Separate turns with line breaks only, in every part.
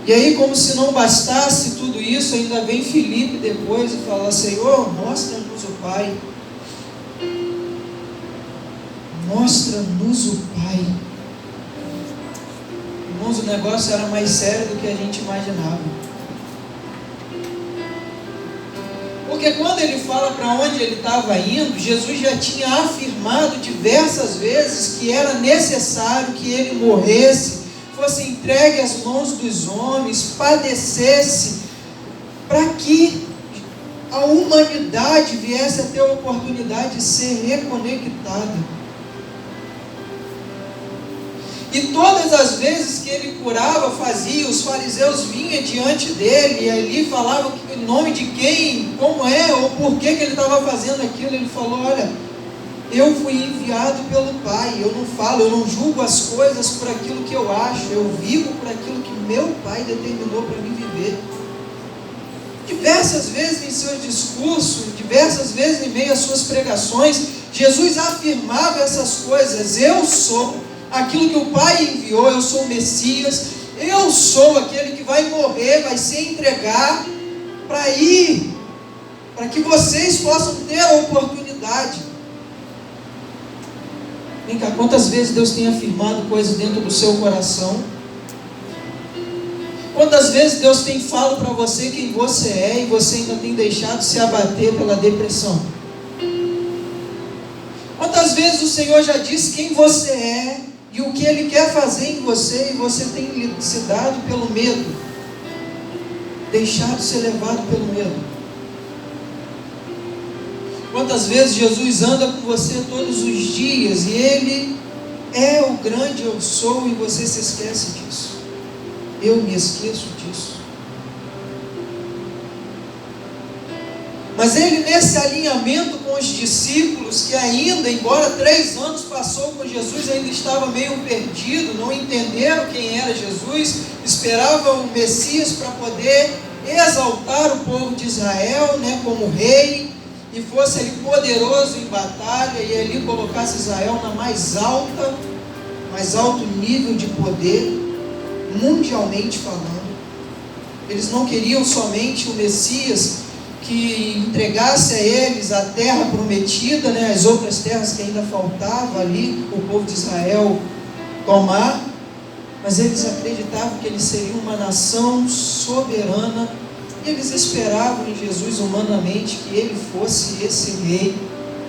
E aí, como se não bastasse tudo isso, ainda vem Filipe depois e fala: Senhor, mostra-nos o Pai. Mostra-nos o Pai. Irmãos, o negócio era mais sério do que a gente imaginava. Porque quando ele fala para onde ele estava indo, Jesus já tinha afirmado diversas vezes que era necessário que ele morresse, fosse entregue às mãos dos homens, padecesse, para que a humanidade viesse a ter a oportunidade de ser reconectada. E todas as vezes que ele curava, fazia, os fariseus vinham diante dele e ali falavam em nome de quem, como é, ou por que ele estava fazendo aquilo. Ele falou: olha, eu fui enviado pelo Pai, eu não falo, eu não julgo as coisas por aquilo que eu acho, eu vivo por aquilo que meu Pai determinou para mim viver. Diversas vezes em seus discursos, diversas vezes em meio às suas pregações, Jesus afirmava essas coisas: eu sou aquilo que o Pai enviou, eu sou o Messias, eu sou aquele que vai morrer, vai se entregar para ir, para que vocês possam ter a oportunidade. Vem cá, quantas vezes Deus tem afirmado coisas dentro do seu coração? Quantas vezes Deus tem falado para você quem você é e você ainda tem deixado se abater pela depressão? Quantas vezes o Senhor já disse quem você é e o que Ele quer fazer em você, e você tem se dado pelo medo, deixado ser levado pelo medo? Quantas vezes Jesus anda com você todos os dias e Ele é o grande eu sou e você se esquece disso? Eu me esqueço disso. Mas ele, nesse alinhamento com os discípulos, que ainda, embora 3 anos passou com Jesus, ainda estava meio perdido, não entenderam quem era Jesus, esperavam o Messias para poder exaltar o povo de Israel, como rei, e fosse ele poderoso em batalha, e ali colocasse Israel na mais alto nível de poder, mundialmente falando. Eles não queriam somente o Messias que entregasse a eles a terra prometida, as outras terras que ainda faltava ali o povo de Israel tomar, mas eles acreditavam que eles seriam uma nação soberana, e eles esperavam em Jesus humanamente que ele fosse esse rei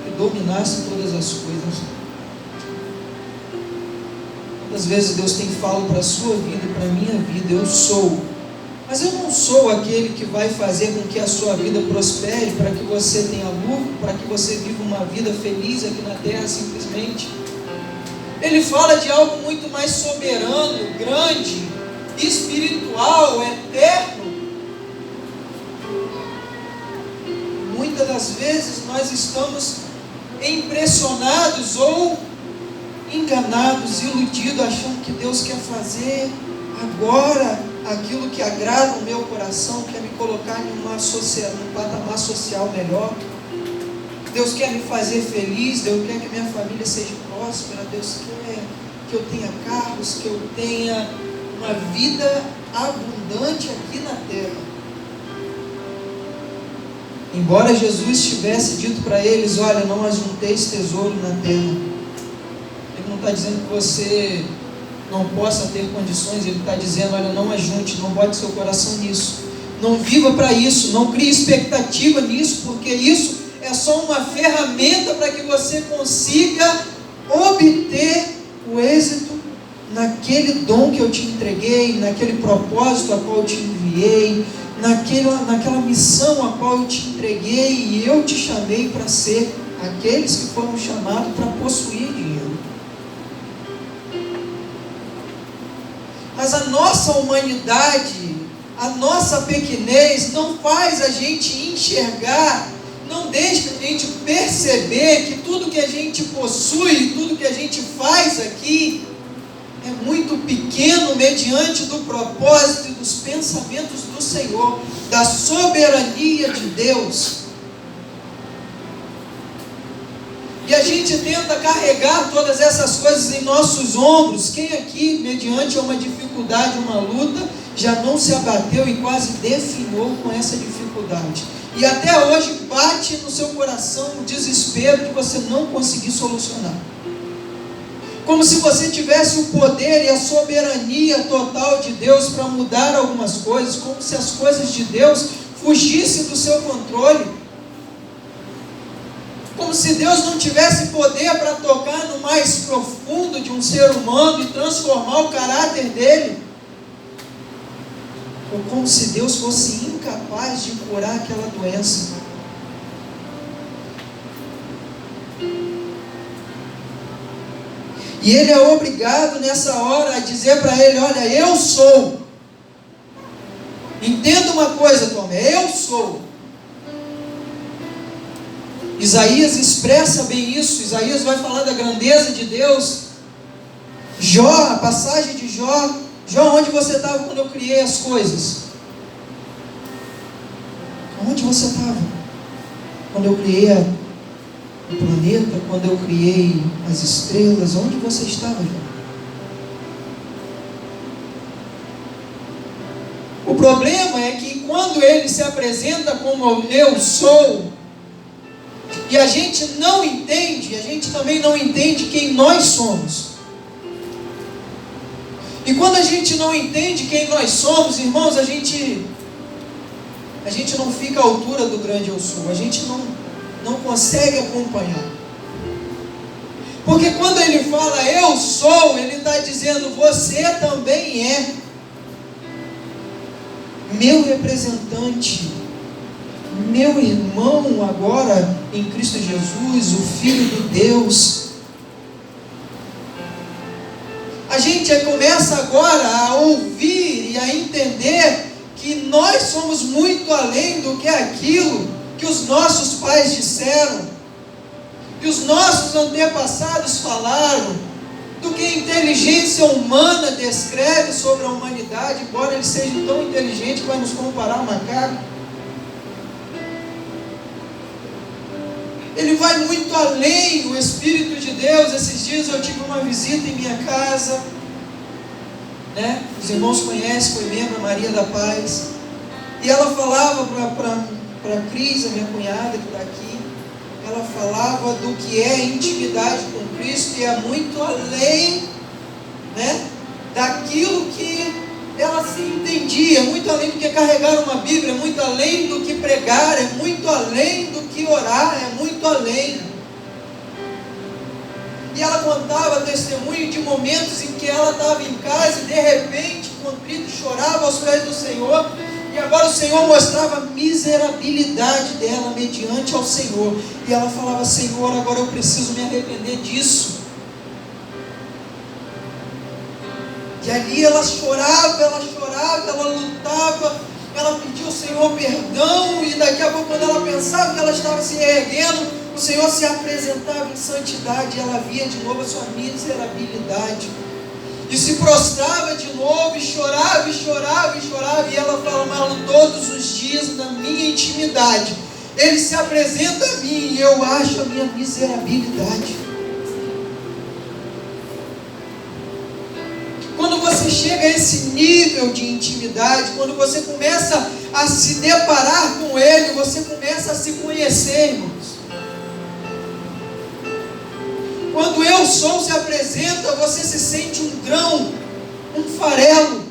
que dominasse todas as coisas. Quantas vezes Deus tem falado para a sua vida e para a minha vida: eu sou. Mas eu não sou aquele que vai fazer com que a sua vida prospere, para que você tenha lucro, para que você viva uma vida feliz aqui na terra simplesmente. Ele fala de algo muito mais soberano, grande, espiritual, eterno. Muitas das vezes nós estamos impressionados ou enganados, iludidos, achando que Deus quer fazer agora aquilo que agrada o meu coração, quer me colocar num patamar social melhor. Deus quer me fazer feliz, Deus quer que minha família seja próspera, Deus quer que eu tenha carros, que eu tenha uma vida abundante aqui na terra. Embora Jesus tivesse dito para eles: olha, não ajunteis tesouro na terra. Ele não está dizendo que você não possa ter condições, ele está dizendo: olha, não ajunte, não bote seu coração nisso, não viva para isso, não crie expectativa nisso, porque isso é só uma ferramenta para que você consiga obter o êxito naquele dom que eu te entreguei, naquele propósito a qual eu te enviei, naquela missão a qual eu te entreguei, e eu te chamei para ser aqueles que foram chamados para possuir dinheiro. Mas a nossa humanidade, a nossa pequenez não faz a gente enxergar, não deixa a gente perceber que tudo que a gente possui, tudo que a gente faz aqui é muito pequeno mediante do propósito e dos pensamentos do Senhor, da soberania de Deus. E E a gente tenta carregar todas essas coisas em nossos ombros. Quem aqui, mediante uma dificuldade, uma luta, já não se abateu e quase definhou com essa dificuldade? E até hoje bate no seu coração o desespero de você não conseguir solucionar. Como se você tivesse o poder e a soberania total de Deus para mudar algumas coisas, como se as coisas de Deus fugissem do seu controle. Como se Deus não tivesse poder para tocar no mais profundo de um ser humano e transformar o caráter dele. Ou como se Deus fosse incapaz de curar aquela doença. E ele é obrigado nessa hora a dizer para ele: olha, eu sou. Entenda uma coisa, Tomé, eu sou. Isaías expressa bem isso. Isaías vai falar da grandeza de Deus. Jó, a passagem de Jó. Jó, onde você estava quando eu criei as coisas? Onde você estava quando eu criei o planeta, quando eu criei as estrelas? Onde você estava, Jó? O problema é que quando ele se apresenta como eu sou, e a gente não entende, a gente também não entende quem nós somos. E quando a gente não entende quem nós somos, irmãos, a gente não fica à altura do grande eu sou. A gente não consegue acompanhar. Porque quando ele fala eu sou, ele está dizendo: você também é meu representante, meu irmão agora em Cristo Jesus, o Filho de Deus. A gente começa agora a ouvir e a entender que nós somos muito além do que aquilo que os nossos pais disseram, que os nossos antepassados falaram, do que a inteligência humana descreve sobre a humanidade, embora eles sejam tão inteligentes que vai nos comparar a macaco. Ele vai muito além, o Espírito de Deus. Esses dias eu tive uma visita em minha casa, né? Os irmãos conhecem, foi membro, a Maria da Paz, e ela falava para a Cris, a minha cunhada que está aqui, ela falava do que é intimidade com Cristo, e é muito além, né, daquilo que ela se entendia, é muito além do que carregar uma Bíblia, é muito além do que pregar, é muito além do que orar, é muito além. E ela contava testemunho de momentos em que ela estava em casa e de repente, contrito, chorava aos pés do Senhor, e agora o Senhor mostrava a miserabilidade dela mediante ao Senhor, e ela falava: Senhor, agora eu preciso me arrepender disso. E ali ela chorava, ela lutava, ela pediu ao Senhor perdão, e daqui a pouco, quando ela pensava que ela estava se erguendo, o Senhor se apresentava em santidade, e ela via de novo a sua miserabilidade, e se prostrava de novo, e chorava, e ela fala: Marlon, todos os dias na minha intimidade, Ele se apresenta a mim, e eu acho a minha miserabilidade. Quando você chega a esse nível de intimidade, quando você começa a se deparar com Ele, você começa a se conhecer, irmãos. Quando eu sou se apresenta, você se sente um grão, um farelo.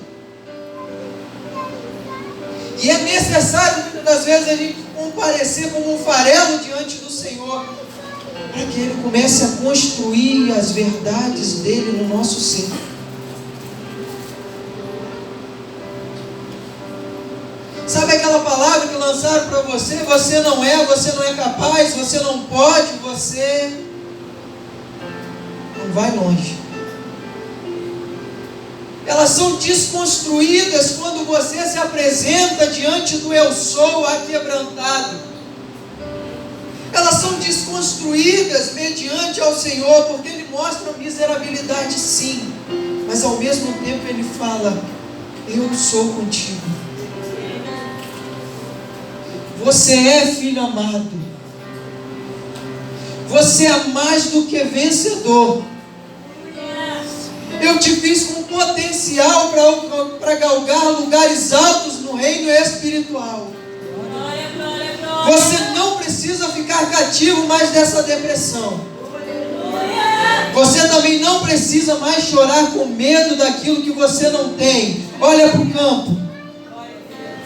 E é necessário, muitas das vezes, a gente comparecer como um farelo diante do Senhor, para que Ele comece a construir as verdades dEle no nosso ser. Sabe aquela palavra que lançaram para você? Você não é capaz, você não pode, você não vai longe. Elas são desconstruídas quando você se apresenta diante do eu sou aquebrantado. Elas são desconstruídas mediante ao Senhor, porque Ele mostra miserabilidade, sim, mas ao mesmo tempo Ele fala: eu sou contigo. Você é filho amado. Você é mais do que vencedor. Eu te fiz com potencial para galgar lugares altos no reino espiritual. Você não precisa ficar cativo mais dessa depressão. Você também não precisa mais chorar com medo daquilo que você não tem. Olha para o campo.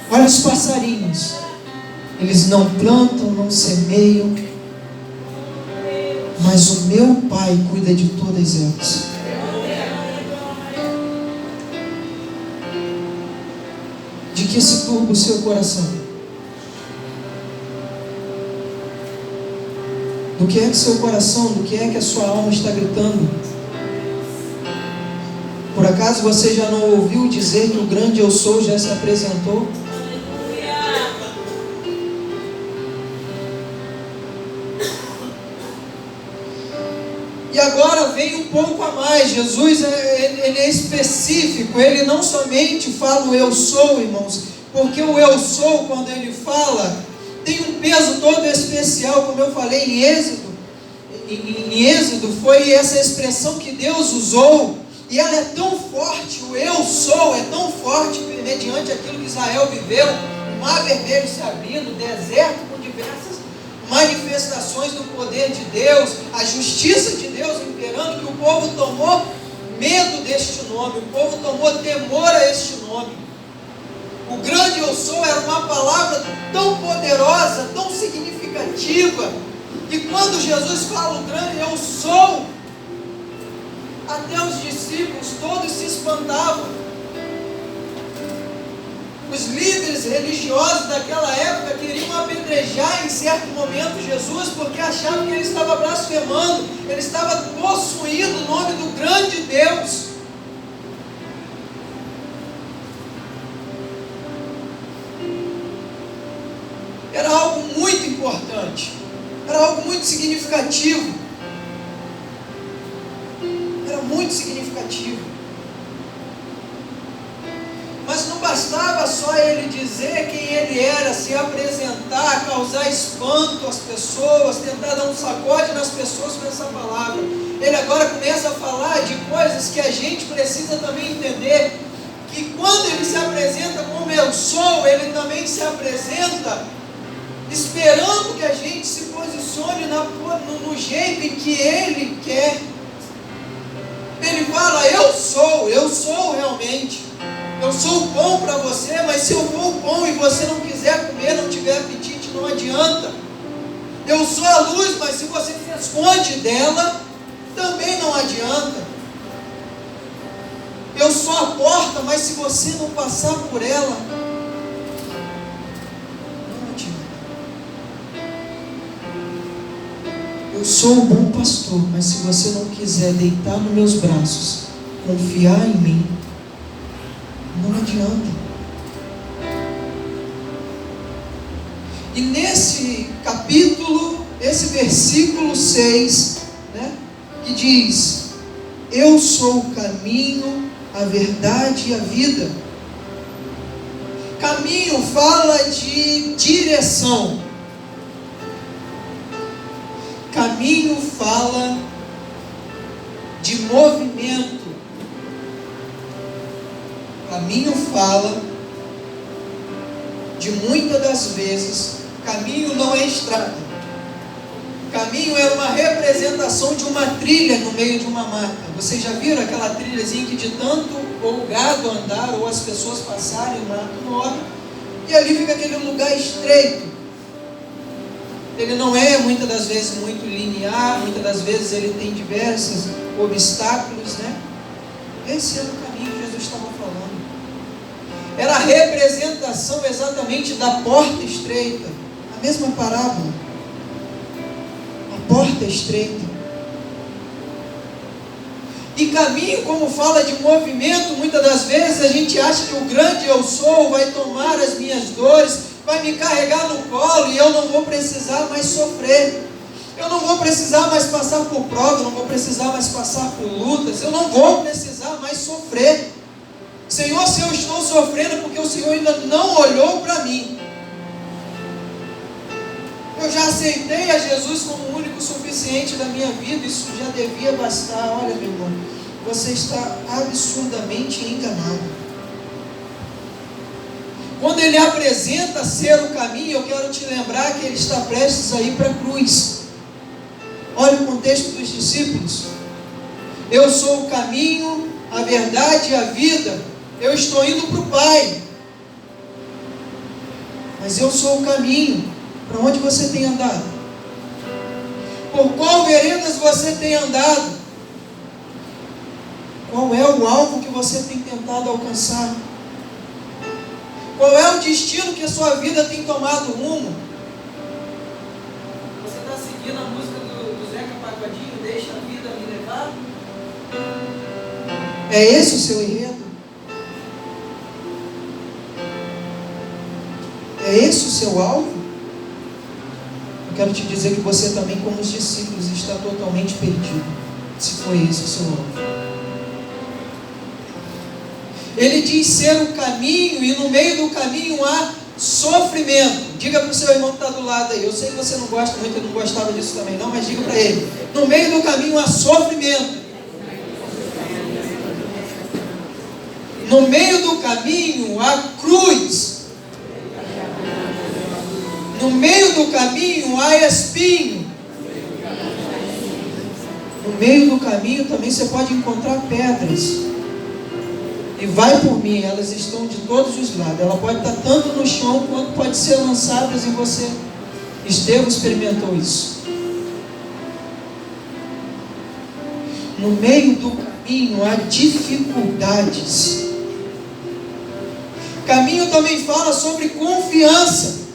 Olha os passarinhos. Eles não plantam, não semeiam, mas o meu Pai cuida de todas elas. De que se turba o seu coração? Do que é que seu coração, do que é que a sua alma está gritando? Por acaso você já não ouviu dizer que o grande eu sou já se apresentou? E agora vem um pouco a mais. Jesus ele é específico. Ele não somente fala o eu sou, irmãos, porque o eu sou, quando ele fala, tem um peso todo especial, como eu falei em Êxodo. Em Êxodo foi essa expressão que Deus usou, e ela é tão forte, o eu sou é tão forte, mediante aquilo que Israel viveu, o mar vermelho se abrindo, o deserto com diversas manifestações do poder de Deus, a justiça de Deus imperando, que o povo tomou medo deste nome, o povo tomou temor a este nome. O grande eu sou era uma palavra tão poderosa, tão significativa, que quando Jesus fala o grande eu sou, até os discípulos todos se espantavam. Os líderes religiosos daquela época queriam apedrejar em certo momento Jesus, porque achavam que ele estava blasfemando, ele estava possuindo o nome do grande Deus. Era algo muito importante, era algo muito significativo, era muito significativo. Mas não bastava só ele dizer quem ele era, se apresentar, causar espanto às pessoas, tentar dar um sacode nas pessoas com essa palavra. Ele agora começa a falar de coisas que a gente precisa também entender, que quando ele se apresenta como eu sou, ele também se apresenta esperando que a gente se posicione no jeito em que ele quer. Ele fala, eu sou realmente. Eu sou o pão para você, mas se eu for o pão e você não quiser comer, não tiver apetite, não adianta. Eu sou a luz, mas se você se esconde dela, também não adianta. Eu sou a porta, mas se você não passar por ela, não adianta. Eu sou o bom pastor, mas se você não quiser deitar nos meus braços, confiar em mim, não adianta. E nesse capítulo, esse versículo 6, né, que diz, eu sou o caminho, a verdade e a vida. Caminho fala de direção. Caminho fala de movimento. Caminho fala de muitas das vezes, caminho não é estrada. Caminho era uma representação de uma trilha no meio de uma mata. Vocês já viram aquela trilhazinha que de tanto ou o gado andar ou as pessoas passarem, o mato morre, e ali fica aquele lugar estreito. Ele não é muitas das vezes muito linear, muitas das vezes ele tem diversos obstáculos, né? Esse era o caminho que Jesus estava falando. Era a representação exatamente da porta estreita. A mesma parábola. A porta estreita. E caminho, como fala de movimento, muitas das vezes a gente acha que o grande eu sou vai tomar as minhas dores, vai me carregar no colo e eu não vou precisar mais sofrer. Eu não vou precisar mais passar por provas, eu não vou precisar mais passar por lutas, eu não vou precisar mais sofrer. Senhor, se eu estou sofrendo porque o Senhor ainda não olhou para mim. Eu já aceitei a Jesus como o único suficiente da minha vida, isso já devia bastar. Olha, meu irmão, você está absurdamente enganado. Quando ele apresenta ser o caminho, eu quero te lembrar que ele está prestes a ir para a cruz. Olha o contexto dos discípulos. Eu sou o caminho, a verdade e a vida. Eu estou indo para o Pai. Mas eu sou o caminho. Para onde você tem andado? Por qual veredas você tem andado? Qual é o alvo que você tem tentado alcançar? Qual é o destino que a sua vida tem tomado rumo? Você está seguindo a música do Zeca Pagodinho, Deixa a Vida Me Levar? É esse o seu enredo? É esse o seu alvo? Eu quero te dizer que você também, como os discípulos, está totalmente perdido, se foi esse o seu alvo. Ele diz ser o caminho, e no meio do caminho há sofrimento. Diga para o seu irmão que está do lado aí. Eu sei que você não gosta muito, eu não gostava disso também não, mas diga para ele. No meio do caminho há sofrimento. No meio do caminho há cruz. No meio do caminho há espinho. No meio do caminho também você pode encontrar pedras. E vai por mim, elas estão de todos os lados. Ela pode estar tanto no chão quanto pode ser lançadas em você. Estevão experimentou isso. No meio do caminho há dificuldades. Caminho também fala sobre confiança.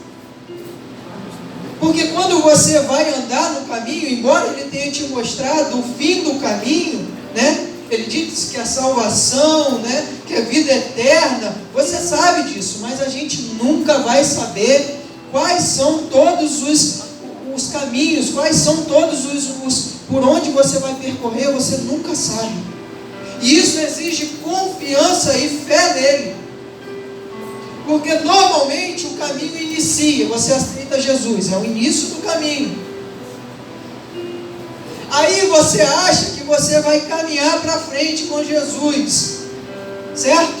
Porque quando você vai andar no caminho, embora ele tenha te mostrado o fim do caminho, né? Ele diz que a salvação, né, que a vida eterna, você sabe disso, mas a gente nunca vai saber quais são todos os caminhos, quais são todos os por onde você vai percorrer, você nunca sabe. E isso exige confiança e fé nele. Porque normalmente o caminho inicia, você aceita Jesus, é o início do caminho. Aí você acha que você vai caminhar para frente com Jesus, certo?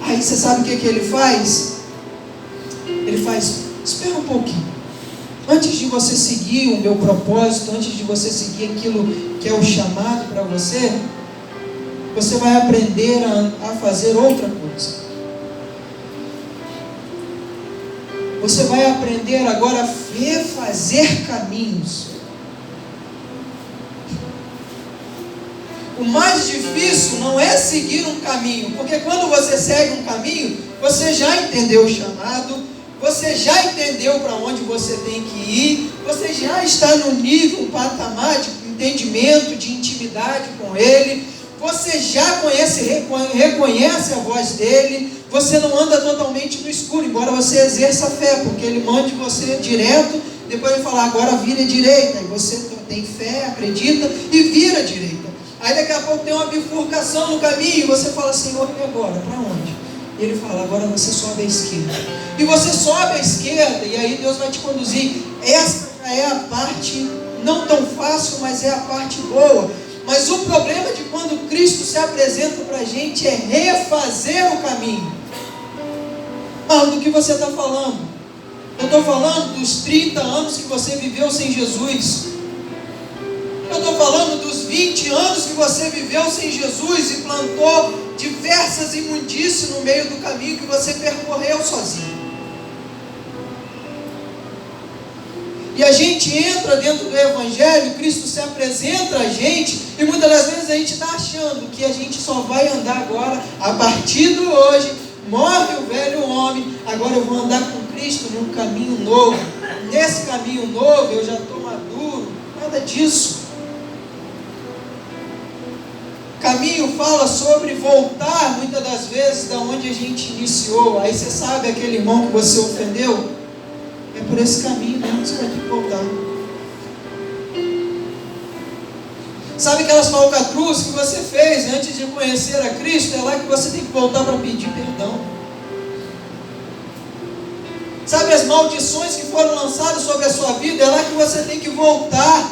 Aí você sabe o que ele faz? Ele faz, espera um pouquinho. Antes de você seguir o meu propósito, antes de você seguir aquilo que é o chamado para você, você vai aprender a fazer outra coisa. Você vai aprender agora a refazer caminhos. O mais difícil não é seguir um caminho, porque quando você segue um caminho, você já entendeu o chamado, você já entendeu para onde você tem que ir, você já está no nível, um patamar de entendimento, de intimidade com Ele, você já reconhece a voz dEle, você não anda totalmente no escuro, embora você exerça a fé, porque Ele mande você direto, depois Ele fala, agora vira direita, e você tem fé, acredita e vira direita. Aí daqui a pouco tem uma bifurcação no caminho, e você fala, Senhor, e agora? Para onde? E Ele fala, agora você sobe à esquerda. E você sobe à esquerda, e aí Deus vai te conduzir. Essa já é a parte não tão fácil, mas é a parte boa. Mas o problema de quando Cristo se apresenta para a gente é refazer o caminho. Do que você está falando? Eu estou falando dos 30 anos que você viveu sem Jesus. Eu estou falando dos 20 anos que você viveu sem Jesus e plantou diversas imundícies no meio do caminho que você percorreu sozinho. E a gente entra dentro do Evangelho, Cristo se apresenta a gente, e muitas das vezes a gente está achando que a gente só vai andar agora, a partir de hoje, morre o velho homem, agora eu vou andar com Cristo num caminho novo. Nesse caminho novo eu já estou maduro. Nada disso. Caminho fala sobre voltar, muitas das vezes, da onde a gente iniciou. Aí você sabe aquele irmão que você ofendeu? É por esse caminho mesmo que você vai ter que voltar. Sabe aquelas falcatruas que você fez antes de conhecer a Cristo? É lá que você tem que voltar para pedir perdão. Sabe as maldições que foram lançadas sobre a sua vida, é lá que você tem que voltar.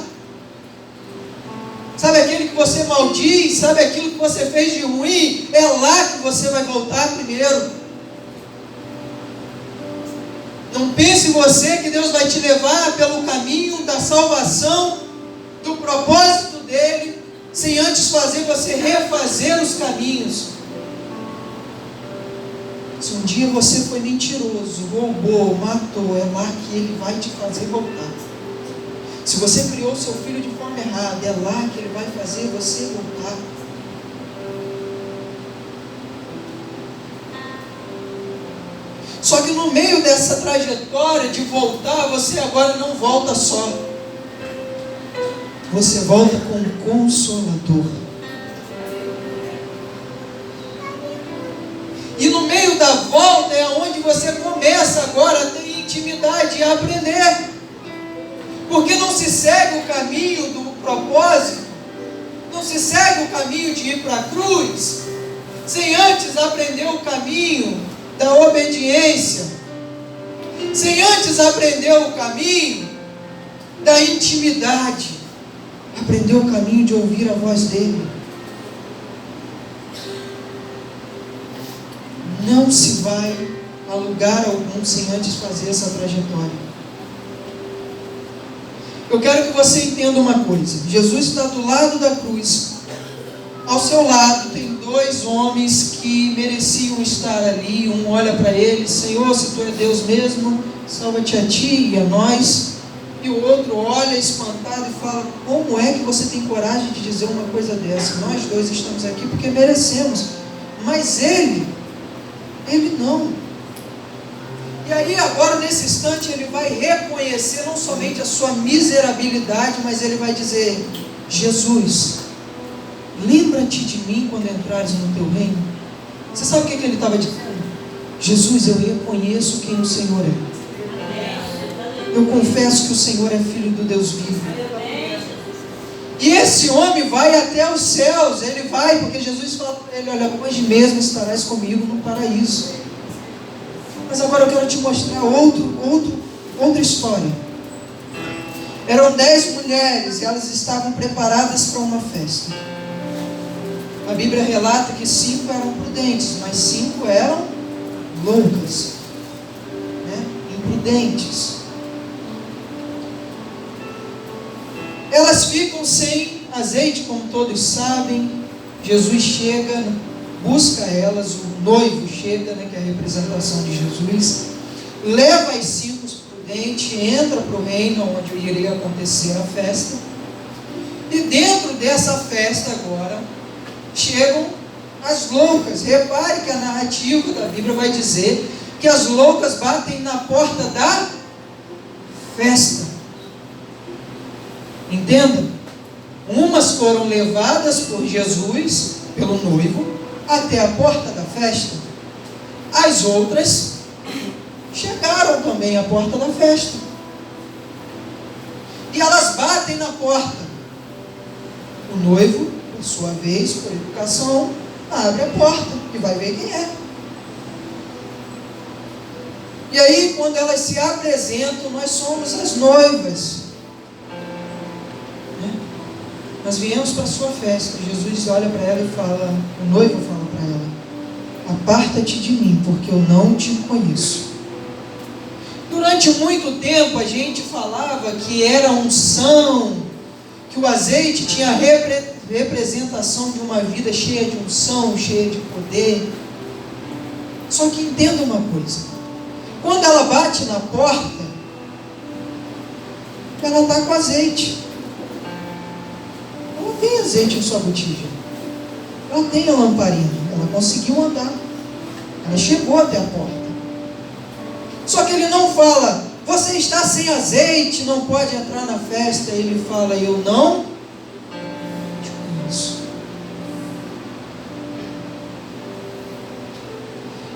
Sabe aquele que você maldiz, sabe aquilo que você fez de ruim, é lá que você vai voltar primeiro. Não pense você que Deus vai te levar pelo caminho da salvação, do propósito dele, sem antes fazer você refazer os caminhos. Se um dia você foi mentiroso, roubou, matou, é lá que ele vai te fazer voltar. Se você criou seu filho de forma errada, é lá que ele vai fazer você voltar. Só que no meio dessa trajetória de voltar, você agora não volta só. Você volta com um Consolador. E no meio da volta é onde você começa agora a ter intimidade e a aprender. Porque não se segue o caminho do propósito, não se segue o caminho de ir para a cruz, sem antes aprender o caminho da obediência, sem antes aprender o caminho da intimidade, aprender o caminho de ouvir a voz dele. Não se vai a lugar algum sem antes fazer essa trajetória. Eu quero que você entenda uma coisa. Jesus está do lado da cruz. Ao seu lado tem dois homens que mereciam estar ali. Um olha para ele: Senhor, se tu é Deus mesmo, salva-te a ti e a nós. E o outro olha espantado e fala: como é que você tem coragem de dizer uma coisa dessa? Nós dois estamos aqui porque merecemos, mas ele não. E aí agora nesse instante ele vai reconhecer não somente a sua miserabilidade, mas ele vai dizer: Jesus, lembra-te de mim quando entrares no teu reino. Você sabe o que ele estava dizendo? Jesus, eu reconheço quem o Senhor é. Eu confesso que o Senhor é Filho do Deus vivo. E esse homem vai até os céus. Ele vai, porque Jesus fala para ele: olha, hoje mesmo estarás comigo no paraíso. Mas agora eu quero te mostrar outra história. Eram 10 mulheres e elas estavam preparadas para uma festa. A Bíblia relata que 5 eram prudentes, mas 5 eram loucas, imprudentes. Elas ficam sem azeite, como todos sabem. Jesus chega, busca elas, o noivo chega, que é a representação de Jesus, leva as 5 prudentes, entra para o reino onde iria acontecer a festa. E dentro dessa festa agora chegam as loucas. Repare que a narrativa da Bíblia vai dizer que as loucas batem na porta da festa. Entenda? Umas foram levadas por Jesus, pelo noivo, até a porta da festa. As outras chegaram também à porta da festa. E elas batem na porta. O noivo, por sua vez, por educação, abre a porta e vai ver quem é. E aí, quando elas se apresentam, nós somos as noivas. Nós viemos para a sua festa. Jesus olha para ela e fala, o noivo fala para ela: aparta-te de mim, porque eu não te conheço. Durante muito tempo a gente falava que era unção, que o azeite tinha representação de uma vida cheia de unção, cheia de poder. Só que entenda uma coisa: quando ela bate na porta, ela está com azeite. Ela tem azeite em sua botija. Ela tem a lamparina. Ela conseguiu andar. Ela chegou até a porta. Só que ele não fala: você está sem azeite, não pode entrar na festa. Ele fala: eu não te conheço.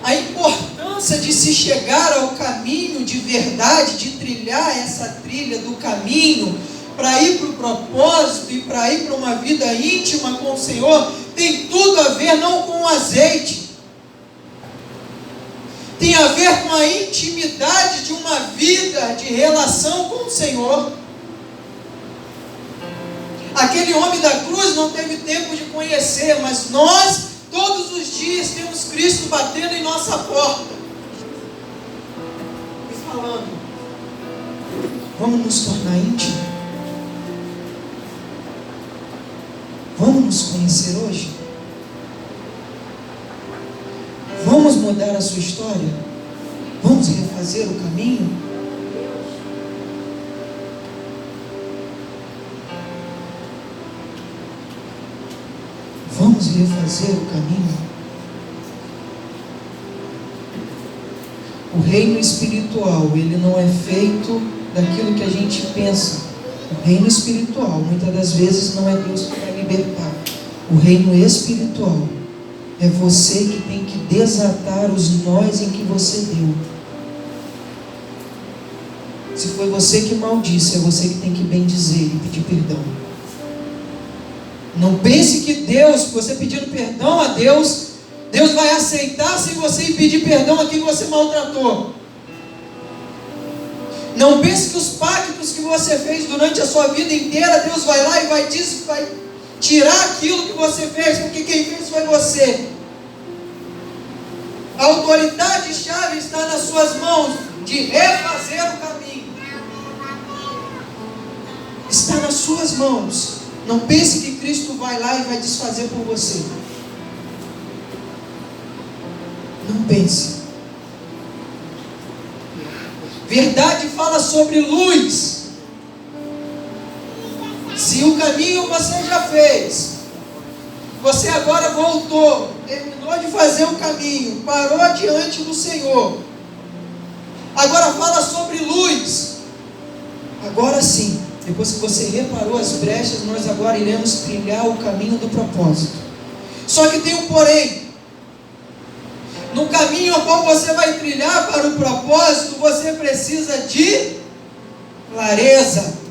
A importância de se chegar ao caminho de verdade, de trilhar essa trilha do caminho, para ir para o propósito e para ir para uma vida íntima com o Senhor, tem tudo a ver não com o azeite, tem a ver com a intimidade de uma vida de relação com o Senhor. Aquele homem da cruz não teve tempo de conhecer, mas nós, todos os dias, temos Cristo batendo em nossa porta e falando: vamos nos tornar íntimos? Vamos nos conhecer hoje? Vamos mudar a sua história? Vamos refazer o caminho? Vamos refazer o caminho? O reino espiritual, ele não é feito daquilo que a gente pensa. O reino espiritual, muitas das vezes, não é Deus que vai libertar. O reino espiritual é você que tem que desatar os nós em que você deu. Se foi você que maldisse, é você que tem que bendizer e pedir perdão. Não pense que Deus, você pedindo perdão a Deus, Deus vai aceitar sem você ir pedir perdão a quem você maltratou. Não pense que os pactos que você fez durante a sua vida inteira, Deus vai lá e vai tirar aquilo que você fez, porque quem fez foi você. A autoridade-chave está nas suas mãos de refazer o caminho. Está nas suas mãos. Não pense que Cristo vai lá e vai desfazer por você. Não pense. Verdade fala sobre luz. Se o caminho você já fez, você agora voltou, terminou de fazer o caminho, parou diante do Senhor, agora fala sobre luz. Agora sim, depois que você reparou as brechas, nós agora iremos trilhar o caminho do propósito. Só que tem um porém. No caminho ao qual você vai trilhar para o propósito, você precisa de clareza.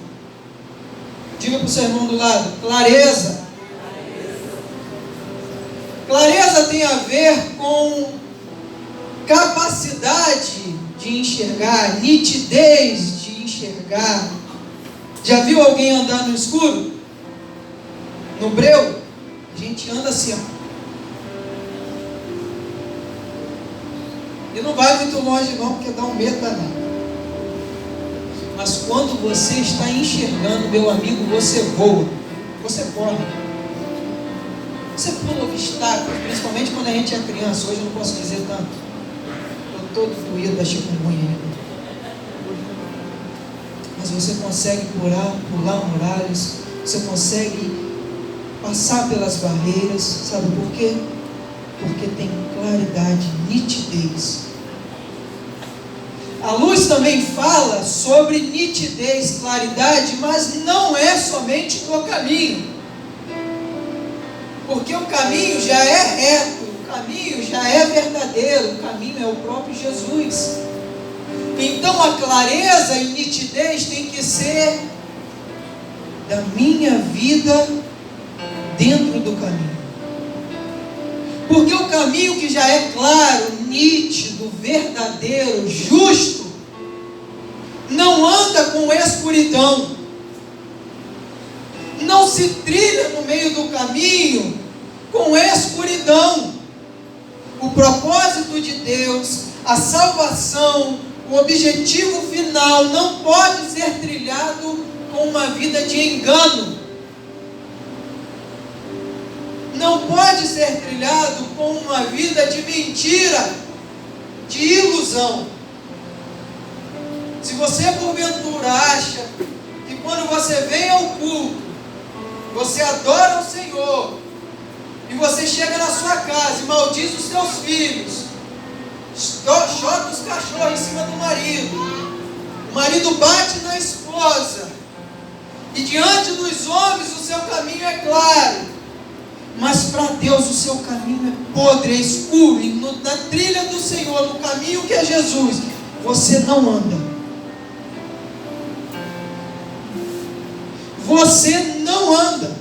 Diga para o seu irmão do lado: clareza. Clareza tem a ver com capacidade de enxergar, nitidez de enxergar. Já viu alguém andar no escuro? No breu? A gente anda assim, ó. E não vai muito longe não, porque dá um medo danado. Mas quando você está enxergando, meu amigo, você voa. Você corre. Você pula obstáculos, principalmente quando a gente é criança. Hoje eu não posso dizer tanto. Estou todo doído da chikungunya ainda. Mas você consegue pular muralhas. Você consegue passar pelas barreiras. Sabe por quê? Porque tem claridade, nitidez. A luz também fala sobre nitidez, claridade, mas não é somente do caminho. Porque o caminho já é reto, o caminho já é verdadeiro, o caminho é o próprio Jesus. Então a clareza e nitidez tem que ser da minha vida dentro do caminho. Porque o caminho que já é claro, nítido, verdadeiro, justo, não anda com escuridão. Não se trilha no meio do caminho com escuridão. O propósito de Deus, a salvação, o objetivo final não pode ser trilhado com uma vida de engano. Não pode ser trilhado com uma vida de mentira, de ilusão. Se você porventura acha que quando você vem ao culto, você adora o Senhor, e você chega na sua casa e maldiz os seus filhos, chota os cachorros em cima do marido, o marido bate na esposa, e diante dos homens o seu caminho é claro, mas para Deus o seu caminho é podre, é escuro, e na trilha do Senhor, no caminho que é Jesus, você não anda. Você não anda.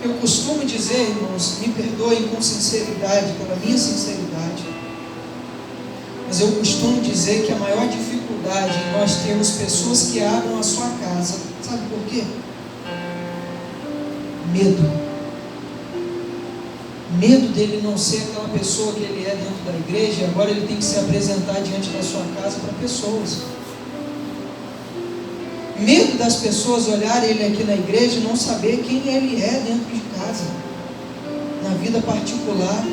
Eu costumo dizer dizer, irmãos, me perdoem com sinceridade, pela minha sinceridade, mas eu costumo dizer que a maior dificuldade em nós termos pessoas que abram a sua casa, sabe por quê? Medo. Medo dele não ser aquela pessoa que ele é dentro da igreja, e agora ele tem que se apresentar diante da sua casa para pessoas. Medo das pessoas olharem ele aqui na igreja e não saber quem ele é dentro de casa, na vida particular,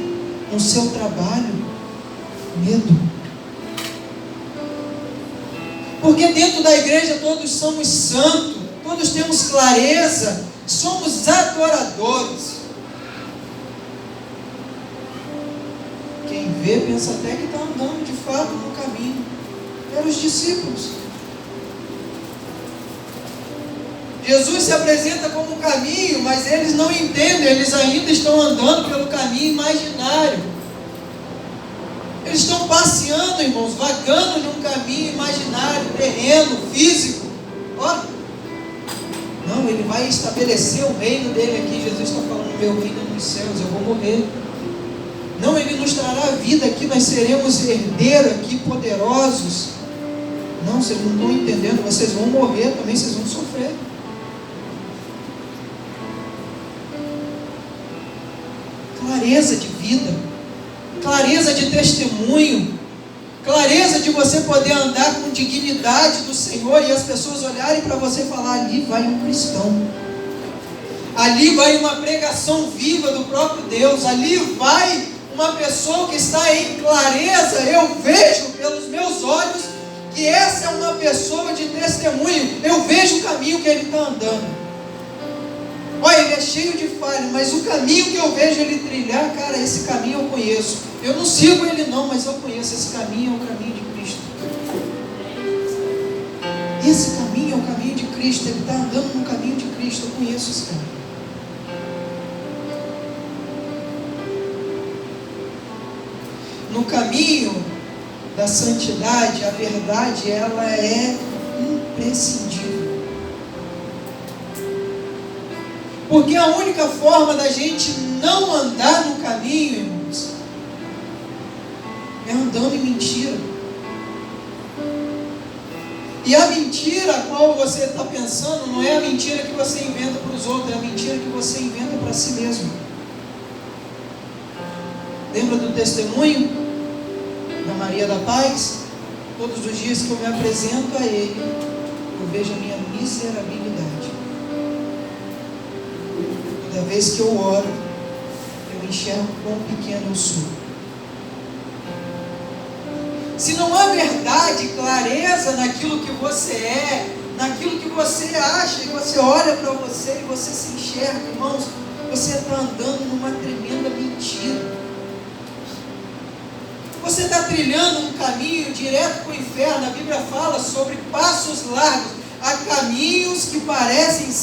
no seu trabalho. Medo. Porque dentro da igreja todos somos santos, todos temos clareza, somos adoradores. Quem vê pensa até que está andando de fato no caminho. Eram os discípulos. Jesus se apresenta como caminho, mas eles não entendem, eles ainda estão andando pelo caminho imaginário. Eles estão passeando, irmãos, vagando num caminho imaginário, terreno, físico. Ó, não, ele vai estabelecer o reino dele aqui. Jesus está falando, meu reino é nos céus, eu vou morrer. Não, ele nos trará vida aqui, nós seremos herdeiros aqui, poderosos. Não, vocês não estão entendendo, vocês vão morrer também, vocês vão sofrer. Clareza de vida, clareza de testemunho, clareza de você poder andar com dignidade do Senhor e as pessoas olharem para você e falar, ali vai um cristão, ali vai uma pregação viva do próprio Deus, ali vai uma pessoa que está em clareza. Eu vejo pelos meus olhos que essa é uma pessoa de testemunho, eu vejo o caminho que ele está andando. Olha, ele é cheio de falhas, mas o caminho que eu vejo ele trilhar, cara, esse caminho eu conheço. Eu não sigo ele não, mas eu conheço. Esse caminho é o caminho de Cristo. Esse caminho é o caminho de Cristo. Ele está andando no caminho de Cristo. Eu conheço esse caminho. No caminho da santidade, a verdade, ela é imprescindível. Porque a única forma da gente não andar no caminho, irmãos, é andando em mentira. E a mentira a qual você está pensando não é a mentira que você inventa para os outros, é a mentira que você inventa para si mesmo. Lembra do testemunho da Maria da Paz? Todos os dias que eu me apresento a Ele, eu vejo a minha miserabilidade. Toda vez que eu oro, eu enxergo quão pequeno eu sou. Se não há verdade, clareza naquilo que você é, naquilo que você acha, e você olha para você e você se enxerga, irmãos, você está andando numa tremenda mentira. Você está trilhando um caminho direto para o inferno. A Bíblia fala sobre passos largos. Há caminhos que parecem